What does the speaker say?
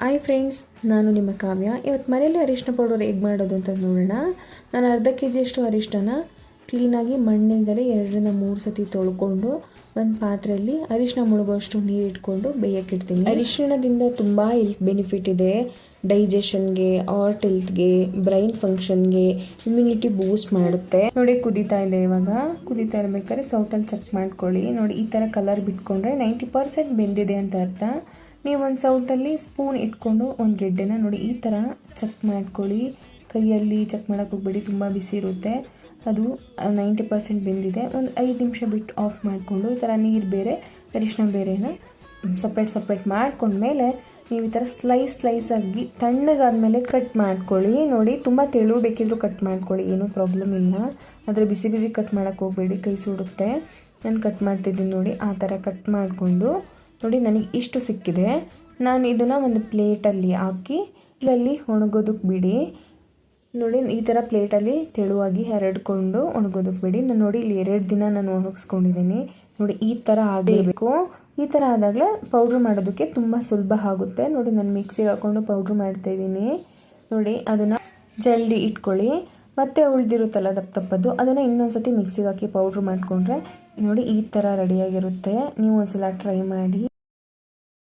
Hi friends, ನಾನು ನಿಮ್ಮ ಕಾವ್ಯ. ಇವತ್ತು ಮನೇಲಿ ಅರಿಶಿನ ಪೌಡರ್ ಹೇಗೆ ಮಾಡೋದು ಅಂತ ನೋಡೋಣ. ನಾನು ಅರ್ಧ kg ಅಷ್ಟು ಅರಿಶಿನ ಕ್ಲೀನಾಗಿ ಮಣ್ಣಿಲ್ದಲೆ 2-3 ಸತಿ ತೊಳ್ಕೊಂಡು ಒಂದು ಪಾತ್ರೆಯಲ್ಲಿ ಅರಿಶಿನ ಮುಳುಗೋಷ್ಟು ನೀರು ಇಟ್ಕೊಂಡು ಬೇಯಕ್ಕಿಡ್ತೀನಿ. ಅರಿಶಿಣದಿಂದ ತುಂಬ ಹೆಲ್ತ್ ಬೆನಿಫಿಟ್ ಇದೆ. ಡೈಜೆಷನ್ಗೆ, ಹಾರ್ಟ್ ಹೆಲ್ತ್ಗೆ, ಬ್ರೈನ್ ಫಂಕ್ಷನ್ಗೆ, ಇಮ್ಯುನಿಟಿ ಬೂಸ್ಟ್ ಮಾಡುತ್ತೆ. ನೋಡಿ ಕುದೀತಾ ಇದೆ. ಇವಾಗ ಕುದೀತಾ ಇರಬೇಕಾದ್ರೆ ಸೌಟಲ್ಲಿ ಚೆಕ್ ಮಾಡ್ಕೊಳ್ಳಿ. ನೋಡಿ ಈ ಥರ ಕಲರ್ ಬಿಟ್ಕೊಂಡ್ರೆ 90% ಬೆಂದಿದೆ ಅಂತ ಅರ್ಥ. ನೀವು ಒಂದು ಸೌಟಲ್ಲಿ ಸ್ಪೂನ್ ಇಟ್ಕೊಂಡು ಒಂದು ಗೆಡ್ಡೆನ ನೋಡಿ ಈ ಥರ ಚೆಕ್ ಮಾಡ್ಕೊಳ್ಳಿ. ಕೈಯಲ್ಲಿ ಚೆಕ್ ಮಾಡೋಕ್ಕೆ ಹೋಗಬೇಡಿ, ತುಂಬ ಬಿಸಿ ಇರುತ್ತೆ. ಅದು 90% ಬೆಂದಿದೆ. ಒಂದು 5 ನಿಮಿಷ ಬಿಟ್ಟು ಆಫ್ ಮಾಡಿಕೊಂಡು ಈ ಥರ ನೀರು ಬೇರೆ ಅರಿಶಿನ ಬೇರೆನ ಸಪ್ರೇಟ್ ಮಾಡ್ಕೊಂಡ್ಮೇಲೆ ನೀವು ಈ ಥರ ಸ್ಲೈಸ್ ಆಗಿ ತಣ್ಣಗಾದ್ಮೇಲೆ ಕಟ್ ಮಾಡ್ಕೊಳ್ಳಿ. ನೋಡಿ ತುಂಬ ತೆಳು ಬೇಕಿದ್ರೂ ಕಟ್ ಮಾಡ್ಕೊಳ್ಳಿ, ಏನೂ ಪ್ರಾಬ್ಲಮ್ ಇಲ್ಲ. ಆದರೆ ಬಿಸಿ ಕಟ್ ಮಾಡೋಕ್ಕೆ ಹೋಗಬೇಡಿ, ಕೈ ಸುಡುತ್ತೆ. ನಾನು ಕಟ್ ಮಾಡ್ತಿದ್ದೀನಿ ನೋಡಿ, ಆ ಥರ ಕಟ್ ಮಾಡಿಕೊಂಡು ನೋಡಿ ನನಗೆ ಇಷ್ಟು ಸಿಕ್ಕಿದೆ. ನಾನು ಇದನ್ನು ಒಂದು ಪ್ಲೇಟಲ್ಲಿ ಹಾಕಿ ಇದರಲ್ಲಿ ಒಣಗೋದಕ್ಕೆ ಬಿಡಿ. ನೋಡಿ ಈ ಥರ ಪ್ಲೇಟಲ್ಲಿ ತೆಳುವಾಗಿ ಹರಡ್ಕೊಂಡು ಒಣಗೋದಕ್ಕೆ ಬಿಡಿ. ನಾನು ನೋಡಿ ಇಲ್ಲಿ 2 ದಿನ ನಾನು ಒಣಗಿಸ್ಕೊಂಡಿದ್ದೀನಿ. ನೋಡಿ ಈ ಥರ ಆಗಿರಬೇಕು. ಈ ಥರ ಆದಾಗಲೇ ಪೌಡ್ರ್ ಮಾಡೋದಕ್ಕೆ ತುಂಬ ಸುಲಭ ಆಗುತ್ತೆ. ನೋಡಿ ನಾನು ಮಿಕ್ಸಿಗೆ ಹಾಕ್ಕೊಂಡು ಪೌಡ್ರ್ ಮಾಡ್ತಾಯಿದ್ದೀನಿ. ನೋಡಿ ಅದನ್ನು ಜಲ್ದಿ ಇಟ್ಕೊಳ್ಳಿ. ಮತ್ತೆ ಉಳಿದಿರುತ್ತಲ್ಲ ದಪ್ಪದ್ದು, ಅದನ್ನು ಇನ್ನೊಂದು ಸತಿ ಮಿಕ್ಸಿಗೆ ಹಾಕಿ ಪೌಡ್ರ್ ಮಾಡಿಕೊಂಡ್ರೆ ನೋಡಿ ಈ ಥರ ರೆಡಿಯಾಗಿರುತ್ತೆ. ನೀವು ಒಂದು ಸಲ ಟ್ರೈ ಮಾಡಿ.